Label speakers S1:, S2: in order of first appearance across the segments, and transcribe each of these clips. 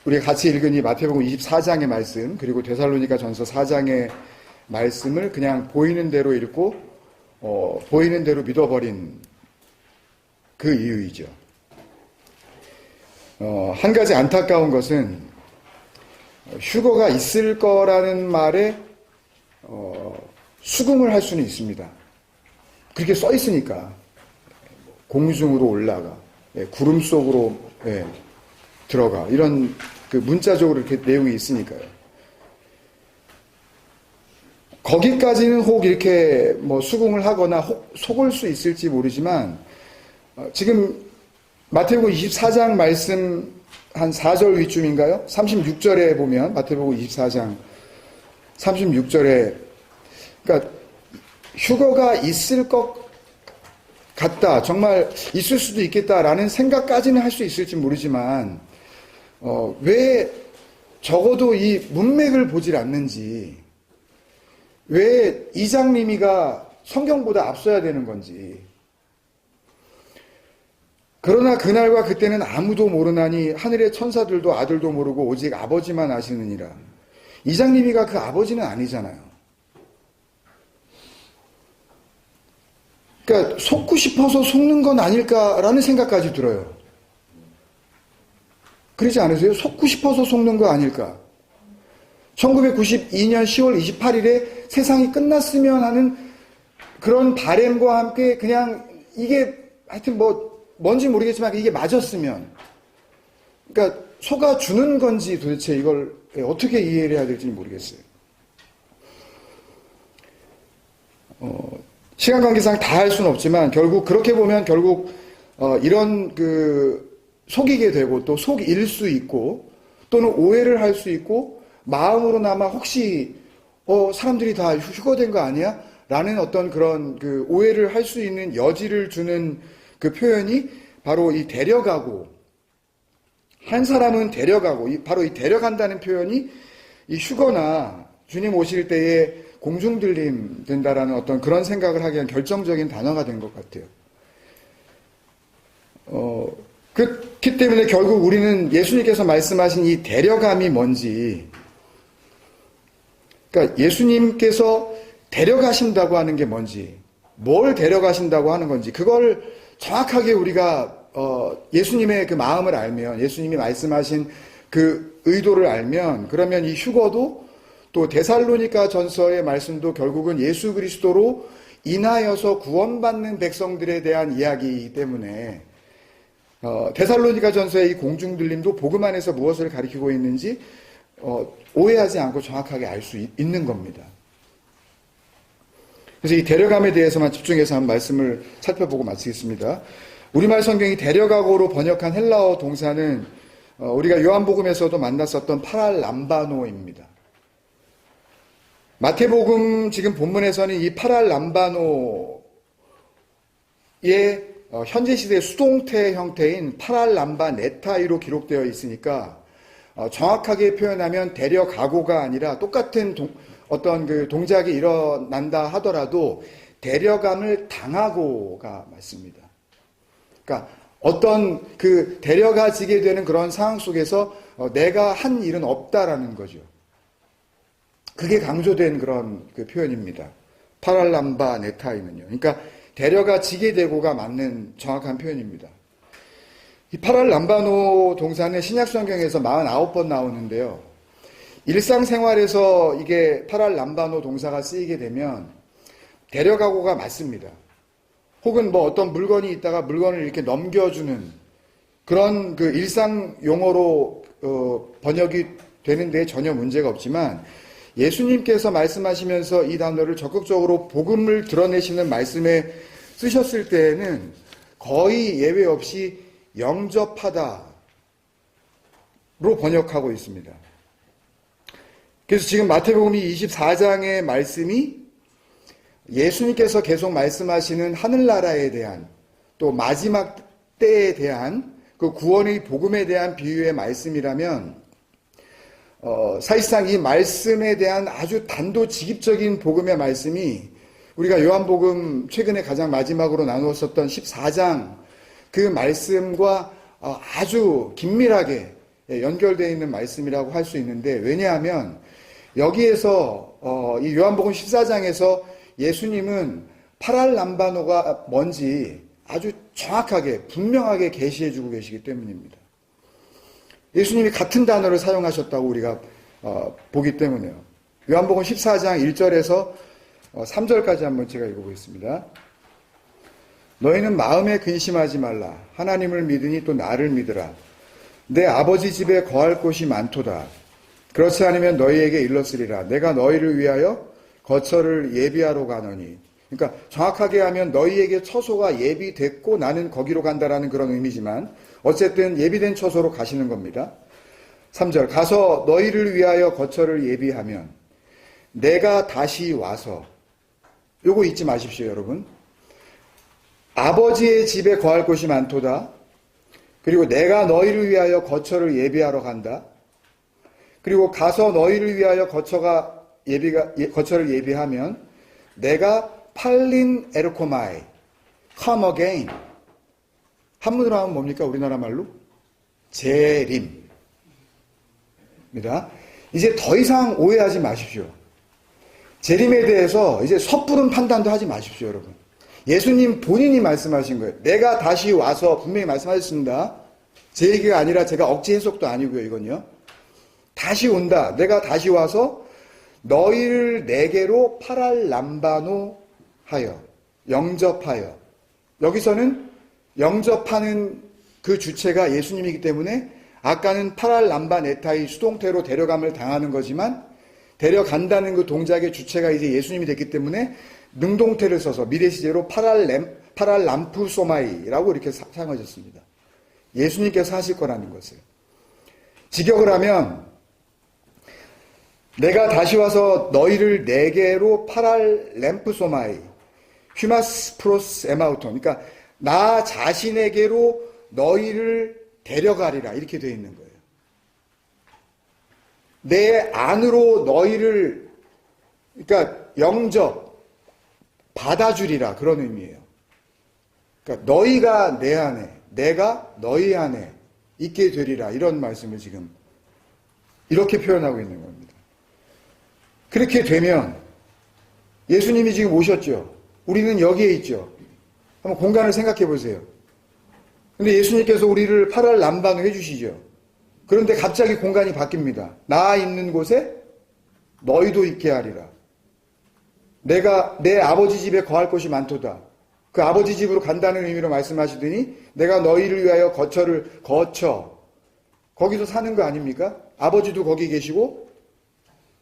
S1: 우리가 같이 읽은 이 마태복음 24장의 말씀, 그리고 데살로니가 전서 4장의 말씀을 그냥 보이는 대로 읽고 보이는 대로 믿어버린 그 이유이죠. 한 가지 안타까운 것은 휴거가 있을 거라는 말에 수긍을 할 수는 있습니다. 그렇게 써 있으니까. 공중으로 올라가, 구름 속으로 들어가, 이런 그 문자적으로 이렇게 내용이 있으니까요. 거기까지는 혹 이렇게 뭐 수긍을 하거나 혹 속을 수 있을지 모르지만 지금 마태복음 24장 말씀 한 4절 위쯤인가요? 36절에 보면 마태복음 24장 36절에 그러니까 휴거가 있을 것 같다, 정말 있을 수도 있겠다라는 생각까지는 할 수 있을지 모르지만 왜 적어도 이 문맥을 보질 않는지, 왜 이장님이가 성경보다 앞서야 되는 건지. 그러나 그날과 그때는 아무도 모르나니 하늘의 천사들도 아들도 모르고 오직 아버지만 아시느니라. 이장님이가 그 아버지는 아니잖아요. 그러니까 속고 싶어서 속는 건 아닐까라는 생각까지 들어요. 그러지 않으세요? 속고 싶어서 속는 거 아닐까? 1992년 10월 28일에 세상이 끝났으면 하는 그런 바램과 함께 그냥 이게 하여튼 뭔지 모르겠지만 이게 맞았으면, 그러니까 속아주는 건지 도대체 이걸 어떻게 이해를 해야 될지 모르겠어요. 시간 관계상 다 할 수는 없지만 결국 그렇게 보면 결국 이런 그 속이게 되고 또 속일 수 있고 또는 오해를 할 수 있고 마음으로나마 혹시 사람들이 다 휴거된 거 아니야? 라는 어떤 그런 그 오해를 할 수 있는 여지를 주는 그 표현이 바로 이 데려가고, 한 사람은 데려가고, 바로 이 데려간다는 표현이 이 휴거나 주님 오실 때에 공중들림 된다라는 어떤 그런 생각을 하기 위한 결정적인 단어가 된 것 같아요. 그렇기 때문에 결국 우리는 예수님께서 말씀하신 이 데려감이 뭔지, 그러니까 예수님께서 데려가신다고 하는 게 뭔지, 뭘 데려가신다고 하는 건지, 그걸 정확하게 우리가 예수님의 그 마음을 알면, 예수님이 말씀하신 그 의도를 알면, 그러면 이 휴거도 또 데살로니가 전서의 말씀도 결국은 예수 그리스도로 인하여서 구원받는 백성들에 대한 이야기이기 때문에 데살로니가 전서의 이 공중들림도 복음 안에서 무엇을 가리키고 있는지 오해하지 않고 정확하게 알 수 있는 겁니다. 그래서 이 데려감에 대해서만 집중해서 한 말씀을 살펴보고 마치겠습니다. 우리말 성경이 데려가고로 번역한 헬라어 동사는 우리가 요한복음에서도 만났었던 파랄람바노입니다. 마태복음 지금 본문에서는 이 파랄람바노의 현재 시대의 수동태 형태인 파랄람바네타이로 기록되어 있으니까 정확하게 표현하면 데려가고가 아니라 똑같은 어떤 그 동작이 일어난다 하더라도 데려감을 당하고가 맞습니다. 그러니까 어떤 그 데려가지게 되는 그런 상황 속에서 내가 한 일은 없다라는 거죠. 그게 강조된 그런 그 표현입니다. 파랄람바 네타이는요. 그러니까 데려가지게 되고가 맞는 정확한 표현입니다. 이 파랄람바노 동사는 신약성경에서 49번 나오는데요. 일상생활에서 이게 파랄람바노 동사가 쓰이게 되면 데려가고가 맞습니다. 혹은 어떤 물건이 있다가 물건을 이렇게 넘겨주는 그런 그 일상 용어로 번역이 되는데 전혀 문제가 없지만 예수님께서 말씀하시면서 이 단어를 적극적으로 복음을 드러내시는 말씀에 쓰셨을 때에는 거의 예외 없이 영접하다로 번역하고 있습니다. 그래서 지금 마태복음이 24장의 말씀이 예수님께서 계속 말씀하시는 하늘나라에 대한 또 마지막 때에 대한 그 구원의 복음에 대한 비유의 말씀이라면 사실상 이 말씀에 대한 아주 단도직입적인 복음의 말씀이 우리가 요한복음 최근에 가장 마지막으로 나누었었던 14장 그 말씀과 아주 긴밀하게 연결되어 있는 말씀이라고 할 수 있는데, 왜냐하면 여기에서 이 요한복음 14장에서 예수님은 파랄람바노가 뭔지 아주 정확하게 분명하게 계시해 주고 계시기 때문입니다. 예수님이 같은 단어를 사용하셨다고 우리가 보기 때문에요. 요한복음 14장 1절에서 3절까지 한번 제가 읽어보겠습니다. 너희는 마음에 근심하지 말라. 하나님을 믿으니 또 나를 믿으라. 내 아버지 집에 거할 곳이 많도다. 그렇지 않으면 너희에게 일렀으리라. 내가 너희를 위하여 거처를 예비하러 가노니. 그러니까 정확하게 하면 너희에게 처소가 예비됐고 나는 거기로 간다라는 그런 의미지만 어쨌든 예비된 처소로 가시는 겁니다. 3절 가서 너희를 위하여 거처를 예비하면 내가 다시 와서, 요거 잊지 마십시오 여러분. 아버지의 집에 거할 곳이 많도다. 그리고 내가 너희를 위하여 거처를 예비하러 간다. 그리고 가서 너희를 위하여 거처를 예비하면 내가 팔린 에르코마이 come again. 한문으로 하면 뭡니까? 우리나라 말로 재림입니다. 이제 더 이상 오해하지 마십시오. 재림에 대해서 이제 섣부른 판단도 하지 마십시오, 여러분. 예수님 본인이 말씀하신 거예요. 내가 다시 와서, 분명히 말씀하셨습니다. 제 얘기가 아니라 제가 억지 해석도 아니고요, 이건요. 다시 온다. 내가 다시 와서 너희를 내게로 파랄람바노 하여, 영접하여. 여기서는 영접하는 그 주체가 예수님이기 때문에 아까는 파랄람바 네타이 수동태로 데려감을 당하는 거지만 데려간다는 그 동작의 주체가 이제 예수님이 됐기 때문에 능동태를 써서 미래 시제로 파랄람푸소마이라고 이렇게 사용하셨습니다. 예수님께서 하실 거라는 것을. 직역을 하면 내가 다시 와서 너희를 내게로 파랄램프소마이 휴마스 프로스 에마우톤, 그러니까 나 자신에게로 너희를 데려가리라, 이렇게 되어 있는 거예요. 내 안으로 너희를, 그러니까 영접, 받아주리라, 그런 의미예요. 그러니까 너희가 내 안에, 내가 너희 안에 있게 되리라, 이런 말씀을 지금 이렇게 표현하고 있는 겁니다. 그렇게 되면 예수님이 지금 오셨죠. 우리는 여기에 있죠. 한번 공간을 생각해 보세요. 근데 예수님께서 우리를 파랄람바노 해주시죠. 그런데 갑자기 공간이 바뀝니다. 나 있는 곳에 너희도 있게 하리라. 내가 내 아버지 집에 거할 곳이 많도다. 그 아버지 집으로 간다는 의미로 말씀하시더니 내가 너희를 위하여 거처. 거기서 사는 거 아닙니까? 아버지도 거기 계시고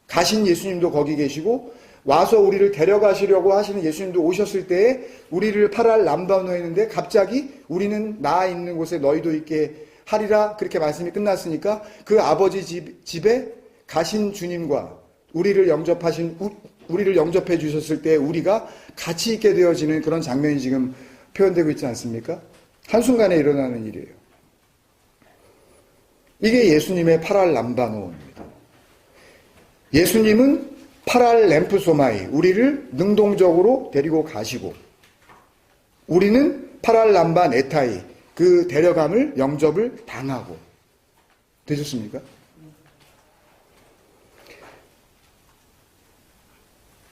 S1: 가신 예수님도 거기 계시고 와서 우리를 데려가시려고 하시는 예수님도 오셨을 때에 우리를 파랄람바노 했는데 갑자기 우리는 나 있는 곳에 너희도 있게 하리라, 그렇게 말씀이 끝났으니까 그 아버지 집에 가신 주님과 우리를 영접해 주셨을 때 우리가 같이 있게 되어지는 그런 장면이 지금 표현되고 있지 않습니까? 한순간에 일어나는 일이에요. 이게 예수님의 파랄람바노입니다. 예수님은 파랄램프소마이, 우리를 능동적으로 데리고 가시고 우리는 파랄람바 네타이, 그 데려감을, 영접을 당하고. 되셨습니까?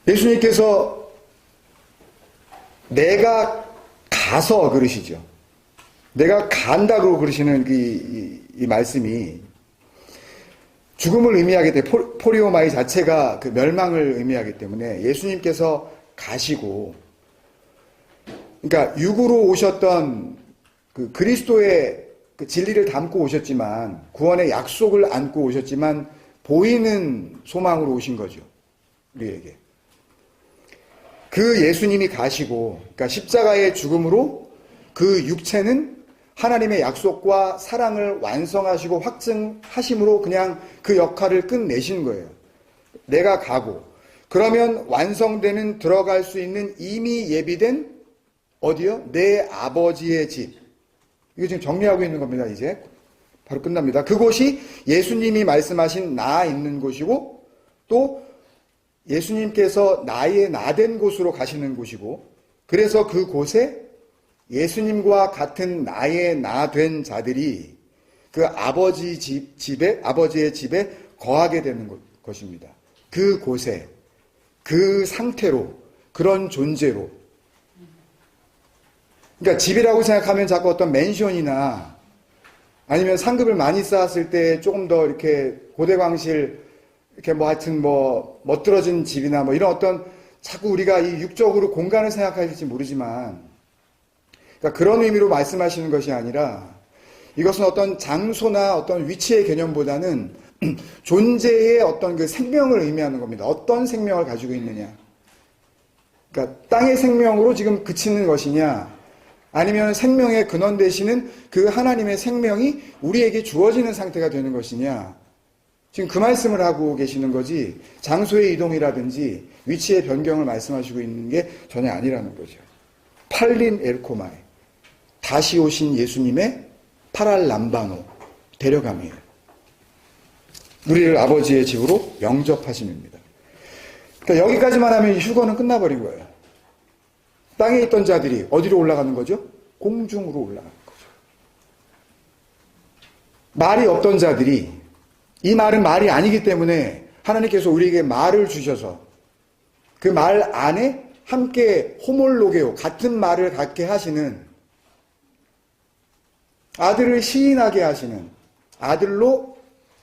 S1: 예수님께서 내가 가서 그러시죠. 내가 간다고 그러시는 이 말씀이 죽음을 의미하기 때문에, 포리오마이 자체가 그 멸망을 의미하기 때문에 예수님께서 가시고, 그러니까 육으로 오셨던 그 그리스도의 그 진리를 담고 오셨지만, 구원의 약속을 안고 오셨지만 보이는 소망으로 오신 거죠, 우리에게. 그 예수님이 가시고, 그러니까 십자가의 죽음으로 그 육체는 하나님의 약속과 사랑을 완성하시고 확증하심으로 그냥 그 역할을 끝내신 거예요. 내가 가고, 그러면 완성되는, 들어갈 수 있는 이미 예비된 어디요? 내 아버지의 집. 이거 지금 정리하고 있는 겁니다. 이제 바로 끝납니다. 그곳이 예수님이 말씀하신 나 있는 곳이고, 또 예수님께서 나의 나된 곳으로 가시는 곳이고, 그래서 그곳에 예수님과 같은 나의 나 된 자들이 그 아버지의 집에 거하게 되는 것입니다. 그 곳에, 그 상태로, 그런 존재로. 그러니까 집이라고 생각하면 자꾸 어떤 맨션이나 아니면 상급을 많이 쌓았을 때 조금 더 이렇게 고대광실, 이렇게 뭐 하여튼 뭐 멋들어진 집이나 뭐 이런 어떤 자꾸 우리가 이 육적으로 공간을 생각할지 모르지만, 그러니까 그런 의미로 말씀하시는 것이 아니라 이것은 어떤 장소나 어떤 위치의 개념보다는 존재의 어떤 그 생명을 의미하는 겁니다. 어떤 생명을 가지고 있느냐. 그러니까 땅의 생명으로 지금 그치는 것이냐, 아니면 생명의 근원 되시는 그 하나님의 생명이 우리에게 주어지는 상태가 되는 것이냐. 지금 그 말씀을 하고 계시는 거지, 장소의 이동이라든지 위치의 변경을 말씀하시고 있는 게 전혀 아니라는 거죠. 팔린 엘코마이, 다시 오신 예수님의 파랄람바노, 데려감이에요. 우리를 아버지의 집으로 영접하심입니다. 그러니까 여기까지만 하면 휴거는 끝나버린 거예요. 땅에 있던 자들이 어디로 올라가는 거죠? 공중으로 올라가는 거죠. 말이 없던 자들이, 이 말은 말이 아니기 때문에 하나님께서 우리에게 말을 주셔서 그 말 안에 함께 호몰로게오, 같은 말을 갖게 하시는, 아들을 시인하게 하시는, 아들로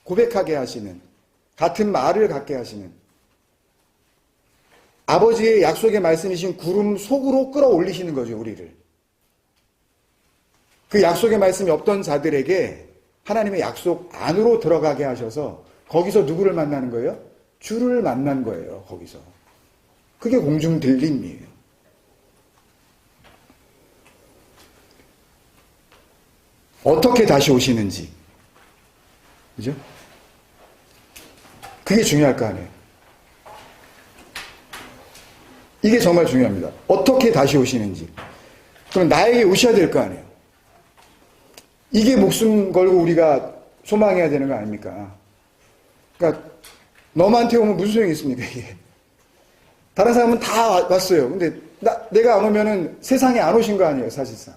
S1: 고백하게 하시는, 같은 말을 갖게 하시는, 아버지의 약속의 말씀이신 구름 속으로 끌어올리시는 거죠, 우리를. 그 약속의 말씀이 없던 자들에게 하나님의 약속 안으로 들어가게 하셔서 거기서 누구를 만나는 거예요? 주를 만난 거예요, 거기서. 그게 공중 들림이에요. 어떻게 다시 오시는지. 그죠? 그게 중요할 거 아니에요. 이게 정말 중요합니다. 어떻게 다시 오시는지. 그럼 나에게 오셔야 될 거 아니에요. 이게 목숨 걸고 우리가 소망해야 되는 거 아닙니까? 그러니까 너한테 오면 무슨 소용이 있습니까, 이게? 다른 사람은 다 왔어요. 근데 내가 안 오면은 세상에 안 오신 거 아니에요, 사실상.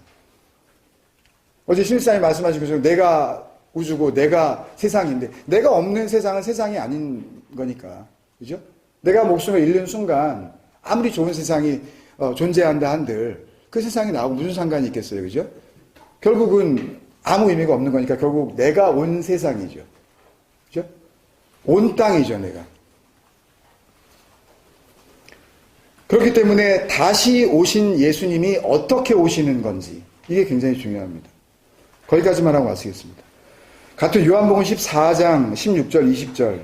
S1: 어제 신일사님이 말씀하신 것처럼 내가 우주고 내가 세상인데, 내가 없는 세상은 세상이 아닌 거니까. 그죠? 내가 목숨을 잃는 순간 아무리 좋은 세상이 존재한다 한들 그 세상이 나하고 무슨 상관이 있겠어요, 그죠? 결국은 아무 의미가 없는 거니까 결국 내가 온 세상이죠, 그죠? 온 땅이죠, 내가. 그렇기 때문에 다시 오신 예수님이 어떻게 오시는 건지, 이게 굉장히 중요합니다. 거기까지만 하고 마치겠습니다. 같은 요한복음 14장 16절 20절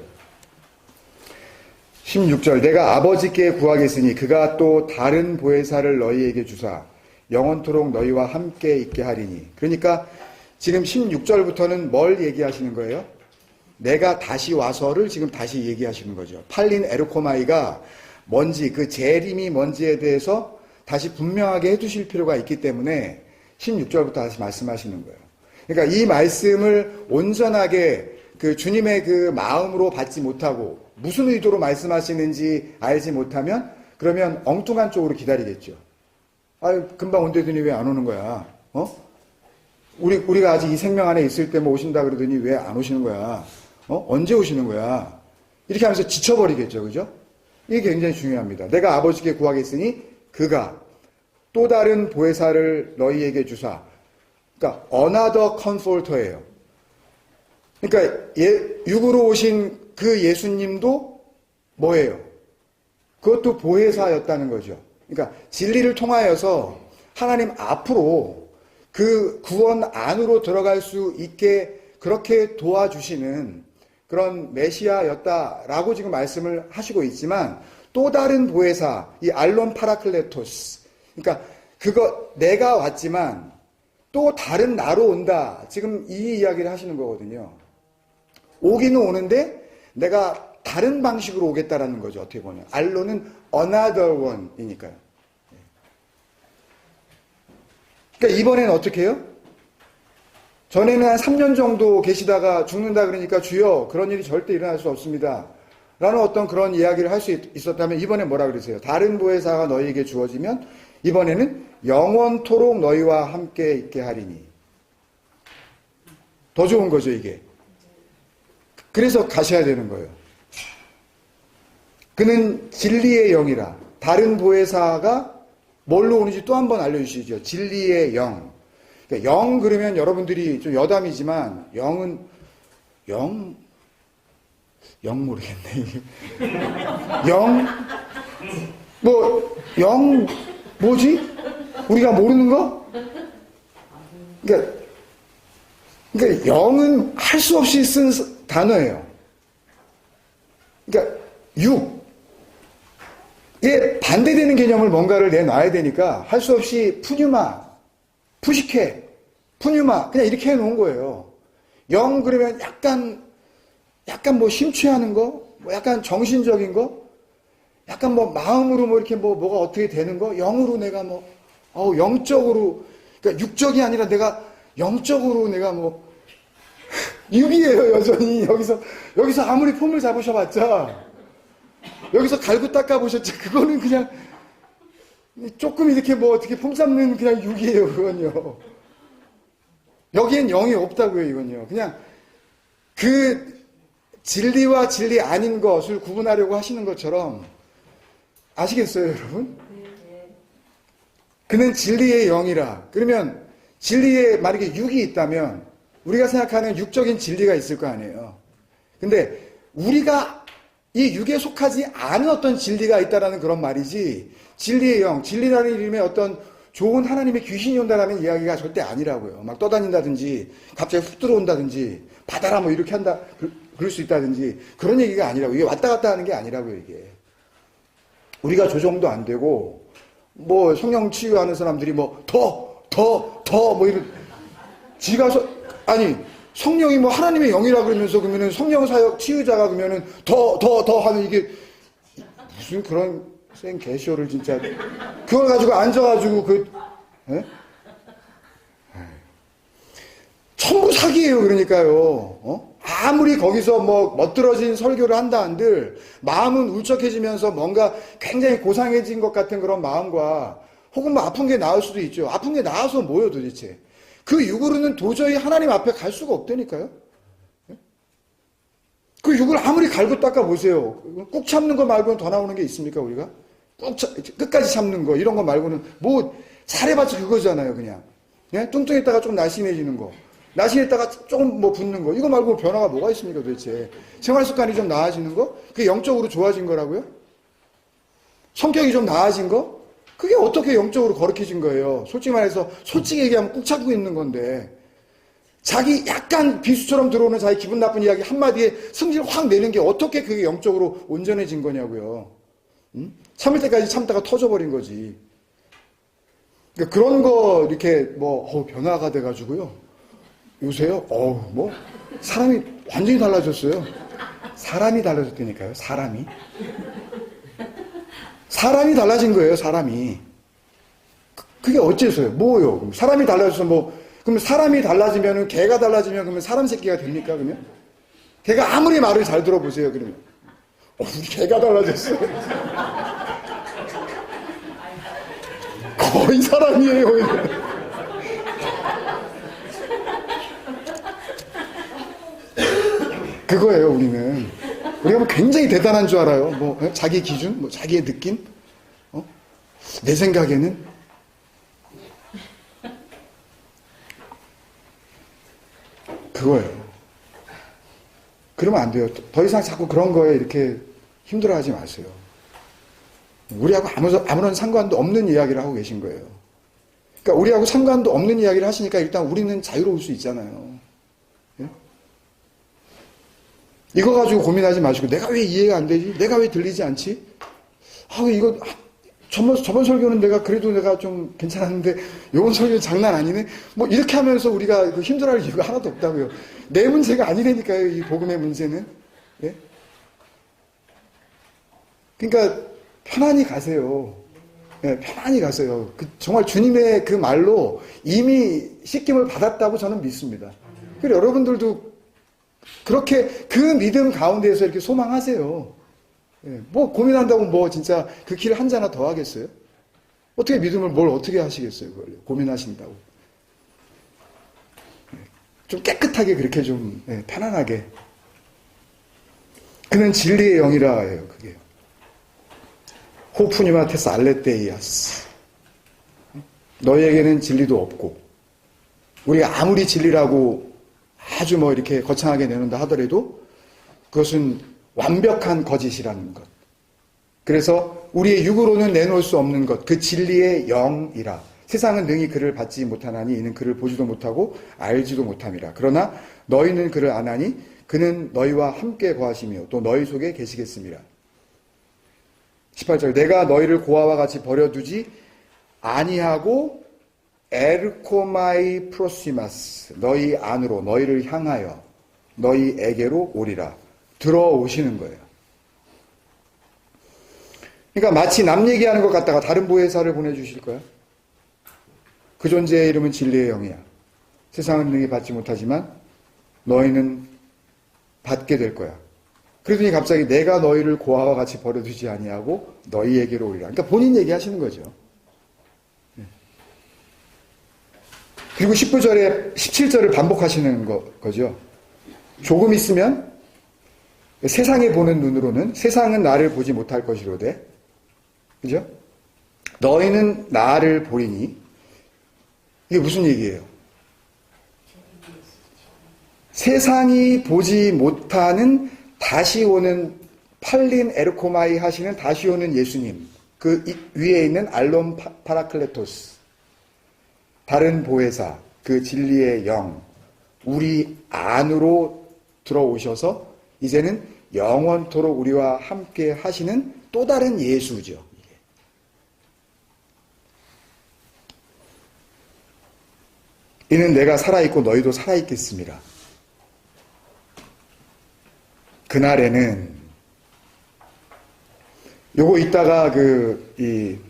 S1: 16절 내가 아버지께 구하겠으니 그가 또 다른 보혜사를 너희에게 주사 영원토록 너희와 함께 있게 하리니. 그러니까 지금 16절부터는 뭘 얘기하시는 거예요? 내가 다시 와서를 지금 다시 얘기하시는 거죠. 팔린 에르코마이가 뭔지, 그 재림이 뭔지에 대해서 다시 분명하게 해주실 필요가 있기 때문에 16절부터 다시 말씀하시는 거예요. 그러니까 이 말씀을 온전하게 그 주님의 그 마음으로 받지 못하고 무슨 의도로 말씀하시는지 알지 못하면 그러면 엉뚱한 쪽으로 기다리겠죠. 아유, 금방 온대더니 왜 안 오는 거야? 우리가 아직 이 생명 안에 있을 때 뭐 오신다 그러더니 왜 안 오시는 거야? 언제 오시는 거야? 이렇게 하면서 지쳐버리겠죠. 그죠? 이게 굉장히 중요합니다. 내가 아버지께 구하겠으니 그가 또 다른 보혜사를 너희에게 주사. 그러니까 another comforter예요. 그러니까 육으로 오신 그 예수님도 뭐예요? 그것도 보혜사였다는 거죠. 그러니까 진리를 통하여서 하나님 앞으로 그 구원 안으로 들어갈 수 있게 그렇게 도와주시는 그런 메시아였다라고 지금 말씀을 하시고 있지만, 또 다른 보혜사, 이 알론 파라클레토스, 그러니까 그거 내가 왔지만 또 다른 나로 온다, 지금 이 이야기를 하시는 거거든요. 오기는 오는데 내가 다른 방식으로 오겠다라는 거죠. 어떻게 보면 알론은 another one이니까요. 그러니까 이번에는 어떻게 해요? 전에는 한 3년 정도 계시다가 죽는다 그러니까 주여 그런 일이 절대 일어날 수 없습니다 라는 어떤 그런 이야기를 할 수 있었다면, 이번에 뭐라 그러세요? 다른 보혜사가 너희에게 주어지면 이번에는 영원토록 너희와 함께 있게 하리니. 더 좋은 거죠, 이게. 그래서 가셔야 되는 거예요. 그는 진리의 영이라. 다른 보혜사가 뭘로 오는지 또 한 번 알려주시죠. 진리의 영. 그러니까 영 그러면 여러분들이 좀 여담이지만 영은 영 모르겠네. 영 뭐지? 우리가 모르는 거? 그러니까 영은 할 수 없이 쓴 단어예요. 그러니까 이게 반대되는 개념을 뭔가를 내놔야 되니까 할 수 없이 푸뉴마, 푸시케, 푸뉴마 그냥 이렇게 해놓은 거예요. 영 그러면 약간 뭐 심취하는 거, 뭐 약간 정신적인 거, 약간 뭐 마음으로 뭐 이렇게 뭐가 어떻게 되는 거, 영으로 내가 영적으로, 그러니까 육적이 아니라 내가 영적으로 내가 육이에요, 여전히. 여기서 아무리 폼을 잡으셔봤자, 여기서 갈고 닦아보셨자, 그거는 그냥 조금 이렇게 어떻게 폼 잡는 그냥 육이에요, 그건요. 여기엔 영이 없다고요, 이건요. 그냥 그 진리와 진리 아닌 것을 구분하려고 하시는 것처럼, 아시겠어요, 여러분? 그는 진리의 영이라. 그러면 진리에 만약에 육이 있다면 우리가 생각하는 육적인 진리가 있을 거 아니에요. 근데 우리가 이 육에 속하지 않은 어떤 진리가 있다라는 그런 말이지, 진리의 영, 진리라는 이름의 어떤 좋은 하나님의 귀신이 온다라는 이야기가 절대 아니라고요. 막 떠다닌다든지 갑자기 훅 들어온다든지 받아라 뭐 이렇게 한다 그럴 수 있다든지 그런 얘기가 아니라고. 이게 왔다 갔다 하는 게 아니라고요. 이게 우리가 조정도 안 되고 뭐 성령 치유하는 사람들이 더 이런 지가 아니 성령이 하나님의 영이라 그러면서 그러면은 성령 사역 치유자가 그러면은 더 하는 이게 무슨 그런 생 개쇼를 진짜 그걸 가지고 앉아가지고 전부 사기예요. 그러니까요. 아무리 거기서 멋들어진 설교를 한다 한들 마음은 울적해지면서 뭔가 굉장히 고상해진 것 같은 그런 마음과 혹은 아픈 게 나을 수도 있죠. 아픈 게 나아서 뭐예요 도대체? 그 육으로는 도저히 하나님 앞에 갈 수가 없다니까요. 그 육을 아무리 갈고 닦아 보세요. 꾹 참는 거 말고는 더 나오는 게 있습니까 우리가? 끝까지 참는 거 이런 거 말고는 잘해봤자 그거잖아요 그냥. 뚱뚱했다가 좀 날씬해지는 거. 날씬했다가 조금 붓는 거. 이거 말고 변화가 뭐가 있습니까 도대체? 생활 습관이 좀 나아지는 거? 그게 영적으로 좋아진 거라고요? 성격이 좀 나아진 거? 그게 어떻게 영적으로 거룩해진 거예요? 솔직히 얘기하면 꾹 참고 있는 건데 자기 약간 비수처럼 들어오는 자기 기분 나쁜 이야기 한마디에 승질 확 내는 게 어떻게 그게 영적으로 온전해진 거냐고요. 참을 때까지 참다가 터져버린 거지. 그러니까 그런 거 이렇게 변화가 돼가지고요. 요새요, 사람이 완전히 달라졌어요. 사람이 달라졌다니까요, 사람이. 사람이 달라진 거예요, 사람이. 그게 어째서요? 뭐요? 사람이 달라져서 그러면 사람이 달라지면은, 개가 달라지면 그러면 사람 새끼가 됩니까, 그러면? 개가 아무리 말을 잘 들어보세요, 그러면. 우리 개가 달라졌어요. 거의 사람이에요, 그거예요, 우리는. 우리가 굉장히 대단한 줄 알아요. 자기 기준, 자기의 느낌? 내 생각에는? 그거예요. 그러면 안 돼요. 더 이상 자꾸 그런 거에 이렇게 힘들어 하지 마세요. 우리하고 아무런 상관도 없는 이야기를 하고 계신 거예요. 그러니까 우리하고 상관도 없는 이야기를 하시니까 일단 우리는 자유로울 수 있잖아요. 예? 이거 가지고 고민하지 마시고 내가 왜 이해가 안 되지? 내가 왜 들리지 않지? 이거 저번 설교는 내가 좀 괜찮았는데 이번 설교는 장난 아니네? 이렇게 하면서 우리가 힘들어할 이유가 하나도 없다고요. 내 문제가 아니라니까요. 이 복음의 문제는. 예? 그러니까 편안히 가세요. 예, 편안히 가세요. 정말 주님의 그 말로 이미 씻김을 받았다고 저는 믿습니다. 그리고 여러분들도 그렇게 그 믿음 가운데에서 이렇게 소망하세요. 예, 고민한다고 진짜 그 길 한 자나 더 하겠어요? 어떻게 믿음을 어떻게 하시겠어요? 그걸 고민하신다고. 예, 좀 깨끗하게 그렇게 좀 편안하게. 그는 진리의 영이라 해요. 그게 호프니마 테스 알레테이아스. 너희에게는 진리도 없고 우리가 아무리 진리라고 아주 뭐 이렇게 거창하게 내놓는다 하더라도 그것은 완벽한 거짓이라는 것. 그래서 우리의 육으로는 내놓을 수 없는 것, 그 진리의 영이라. 세상은 능히 그를 받지 못하나니 이는 그를 보지도 못하고 알지도 못함이라. 그러나 너희는 그를 아나니 그는 너희와 함께 거하시며 또 너희 속에 계시겠습니다. 18절 내가 너희를 고아와 같이 버려두지 아니하고 에르코마이 프로시마스 너희 안으로 너희를 향하여 너희에게로 오리라. 들어오시는 거예요. 그러니까 마치 남 얘기하는 것 같다가 다른 보혜사를 보내주실 거야. 그 존재의 이름은 진리의 영이야. 세상은 능히 받지 못하지만 너희는 받게 될 거야. 그러더니 갑자기 내가 너희를 고아와 같이 버려두지 아니하고 너희에게로 오리라. 그러니까 본인 얘기하시는 거죠. 그리고 19절에 17절을 반복하시는 거죠. 조금 있으면 세상에 보는 눈으로는 세상은 나를 보지 못할 것이로되 그죠? 너희는 나를 보리니 이게 무슨 얘기예요? 세상이 보지 못하는 다시 오는 팔린 에르코마이 하시는 다시 오는 예수님 그 위에 있는 알론 파라클레토스 다른 보혜사 그 진리의 영 우리 안으로 들어오셔서 이제는 영원토록 우리와 함께 하시는 또 다른 예수죠. 이는 내가 살아있고 너희도 살아있겠습니다. 그날에는 요거 이따가 그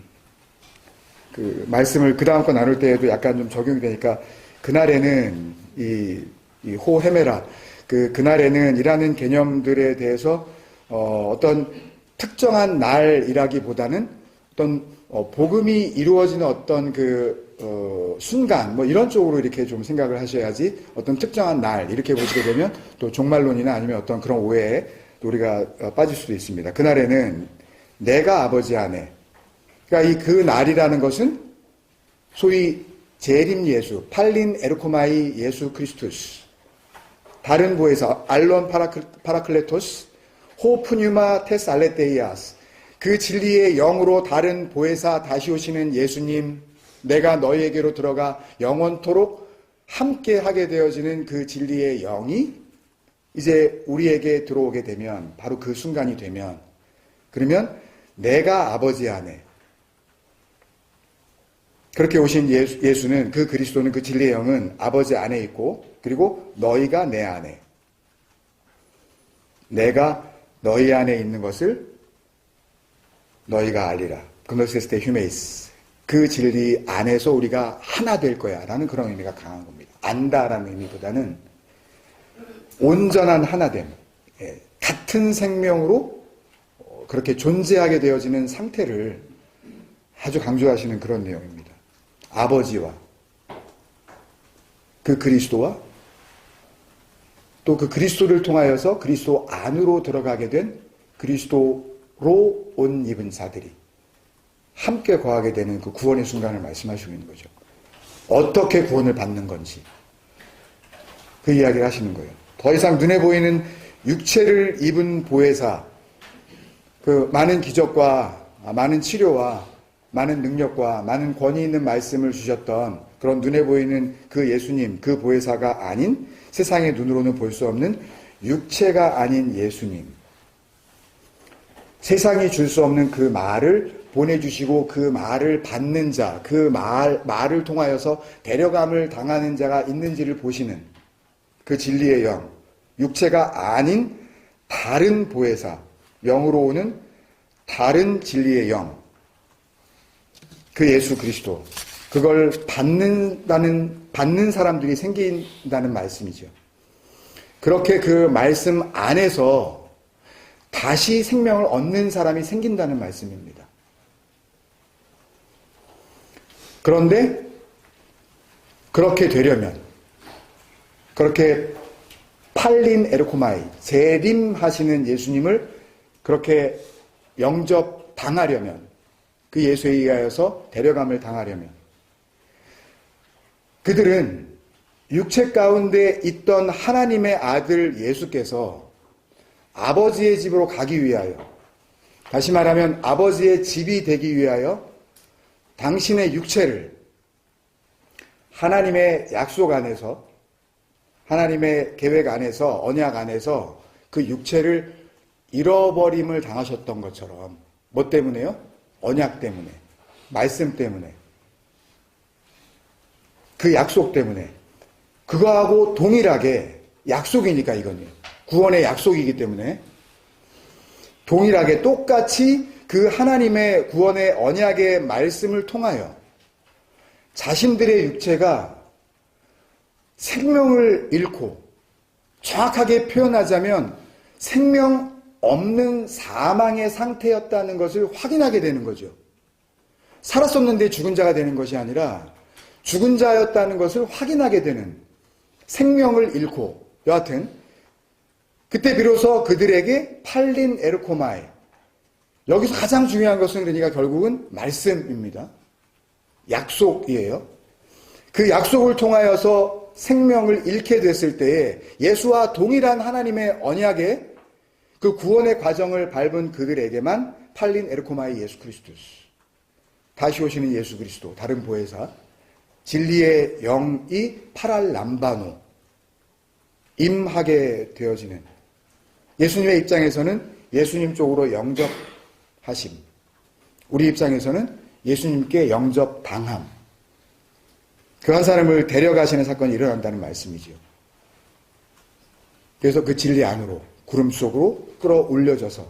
S1: 말씀을 그 다음 거 나눌 때에도 약간 좀 적용이 되니까 그날에는 이 호헤메라 그날에는 이라는 개념들에 대해서 어떤 특정한 날이라기보다는 어떤 복음이 이루어지는 어떤 순간 뭐 이런 쪽으로 이렇게 좀 생각을 하셔야지 어떤 특정한 날 이렇게 보시게 되면 또 종말론이나 아니면 어떤 그런 오해에 또 우리가 빠질 수도 있습니다. 그날에는 내가 아버지 안에 그러니까 그 날이라는 것은 소위 재림 예수, 팔린 에르코마이 예수 크리스투스 다른 보혜사 알론 파라클레토스 호프뉴마 테스 알레테이아스 그 진리의 영으로 다른 보혜사 다시 오시는 예수님 내가 너희에게로 들어가 영원토록 함께 하게 되어지는 그 진리의 영이 이제 우리에게 들어오게 되면 바로 그 순간이 되면 그러면 내가 아버지 안에 그렇게 오신 예수는 그 그리스도는 그 진리의 영은 아버지 안에 있고 그리고 너희가 내 안에 내가 너희 안에 있는 것을 너희가 알리라. 그노세스테 휴메이스 그 진리 안에서 우리가 하나 될 거야 라는 그런 의미가 강한 겁니다. 안다라는 의미보다는 온전한 하나됨 같은 생명으로 그렇게 존재하게 되어지는 상태를 아주 강조하시는 그런 내용입니다. 아버지와 그 그리스도와 또 그 그리스도를 통하여서 그리스도 안으로 들어가게 된 그리스도로 옷 입은 자들이 함께 거하게 되는 그 구원의 순간을 말씀하시고 있는 거죠. 어떻게 구원을 받는 건지 그 이야기를 하시는 거예요. 더 이상 눈에 보이는 육체를 입은 보혜사 그 많은 기적과 많은 치료와 많은 능력과 많은 권위 있는 말씀을 주셨던 그런 눈에 보이는 그 예수님, 그 보혜사가 아닌 세상의 눈으로는 볼 수 없는 육체가 아닌 예수님. 세상이 줄 수 없는 그 말을 보내주시고 그 말을 받는 자, 그 말을 통하여서 데려감을 당하는 자가 있는지를 보시는 그 진리의 영, 육체가 아닌 다른 보혜사, 영으로 오는 다른 진리의 영, 그 예수 그리스도, 그걸 받는 사람들이 생긴다는 말씀이죠. 그렇게 그 말씀 안에서 다시 생명을 얻는 사람이 생긴다는 말씀입니다. 그런데 그렇게 되려면 그렇게 팔린 에르코마이, 재림하시는 예수님을 그렇게 영접당하려면, 그 예수에 의하여서 데려감을 당하려면, 그들은 육체 가운데 있던 하나님의 아들 예수께서 아버지의 집으로 가기 위하여, 다시 말하면 아버지의 집이 되기 위하여 당신의 육체를 하나님의 약속 안에서, 하나님의 계획 안에서, 언약 안에서 그 육체를 잃어버림을 당하셨던 것처럼, 뭐 때문에요? 언약 때문에, 말씀 때문에, 그 약속 때문에, 그거하고 동일하게, 약속이니까 이건요, 구원의 약속이기 때문에 동일하게 똑같이 그 하나님의 구원의 언약의 말씀을 통하여 자신들의 육체가 생명을 잃고, 정확하게 표현하자면 생명 없는 사망의 상태였다는 것을 확인하게 되는 거죠. 살았었는데 죽은 자가 되는 것이 아니라 죽은 자였다는 것을 확인하게 되는, 생명을 잃고, 여하튼 그때 비로소 그들에게 팔린 에르코마이, 여기서 가장 중요한 것은 그러니까 결국은 말씀입니다. 약속이에요. 그 약속을 통하여서 생명을 잃게 됐을 때에 예수와 동일한 하나님의 언약의 그 구원의 과정을 밟은 그들에게만 팔린 에르코마이 예수 그리스도스, 다시 오시는 예수 그리스도, 다른 보혜사, 진리의 영이 파랄람바노, 임하게 되어지는, 예수님의 입장에서는 예수님 쪽으로 영접하심, 우리 입장에서는 예수님께 영접당함, 그 한 사람을 데려가시는 사건이 일어난다는 말씀이죠. 그래서 그 진리 안으로, 구름 속으로 끌어올려져서,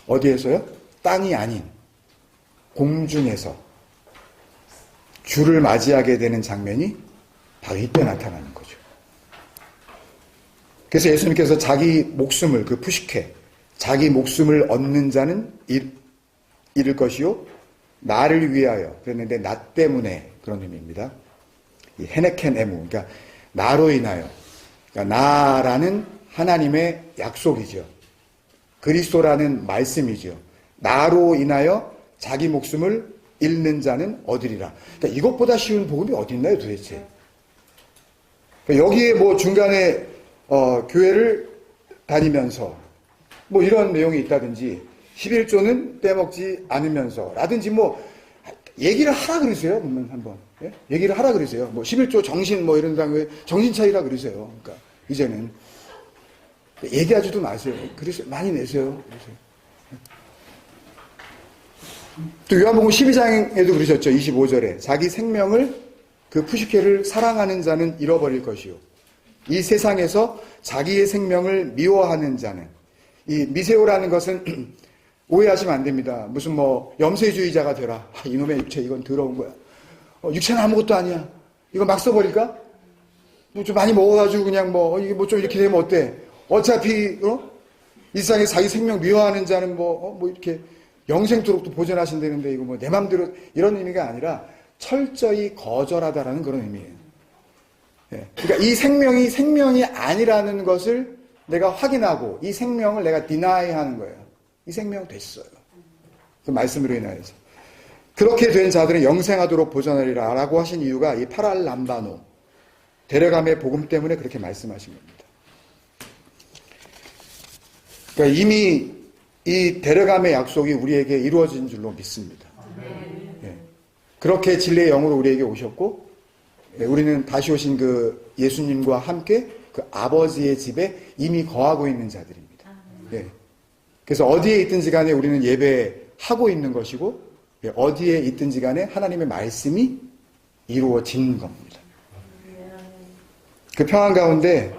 S1: 어디에서요? 땅이 아닌 공중에서 주를 맞이하게 되는 장면이 바로 이때 나타나는 거죠. 그래서 예수님께서 자기 목숨을, 그 푸시케, 자기 목숨을 얻는 자는 잃을 것이요, 나를 위하여, 그랬는데 나 때문에, 그런 의미입니다. 이 헤네켄 에무, 그러니까 나로 인하여, 그러니까 나라는 하나님의 약속이죠. 그리스도라는 말씀이죠. 나로 인하여 자기 목숨을 잃는 자는 얻으리라. 그러니까 이것보다 쉬운 복음이 어디 있나요, 도대체? 그러니까 여기에 뭐 중간에 교회를 다니면서 뭐 이런 내용이 있다든지, 11조는 떼먹지 않으면서 라든지, 뭐 얘기를 하라 그러세요. 보면 한번, 예? 얘기를 하라 그러세요. 뭐 11조 정신 뭐 이런 다음에 정신 차리라 그러세요. 그러니까 이제는 얘기하지도 마세요. 그러세요. 많이 내세요. 그러세요. 또 요한복음 12장에도 그러셨죠. 25절에 자기 생명을, 그 푸시케를 사랑하는 자는 잃어버릴 것이요, 이 세상에서 자기의 생명을 미워하는 자는, 이 미세오라는 것은 오해하시면 안 됩니다. 무슨 뭐 염세주의자가 되라, 이놈의 육체 이건 더러운 거야, 육체는 아무것도 아니야, 이거 막 써버릴까? 뭐 좀 많이 먹어가지고 그냥 뭐 이게 뭐 좀 이렇게 되면 어때? 어차피 이 세상에 자기 생명 미워하는 자는 뭐 이렇게 영생토록 또 보존하신다는데, 이거 뭐 내 맘대로, 이런 의미가 아니라 철저히 거절하다라는 그런 의미예요. 예. 그러니까 이 생명이 아니라는 것을 내가 확인하고, 이 생명을 내가 디나이 하는 거예요. 이 생명 됐어요. 그 말씀으로 인하여서. 그렇게 된 자들은 영생하도록 보존하리라 라고 하신 이유가 이 파랄람바노, 데려감의 복음 때문에 그렇게 말씀하신 겁니다. 그러니까 이미 이 데려감의 약속이 우리에게 이루어진 줄로 믿습니다. 예. 그렇게 진리의 영으로 우리에게 오셨고, 예, 우리는 다시 오신 그 예수님과 함께 그 아버지의 집에 이미 거하고 있는 자들입니다. 예. 그래서 어디에 있든지 간에 우리는 예배하고 있는 것이고, 예, 어디에 있든지 간에 하나님의 말씀이 이루어진 겁니다. 그 평안 가운데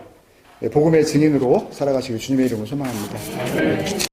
S1: 복음의 증인으로 살아가시길 주님의 이름으로 소망합니다.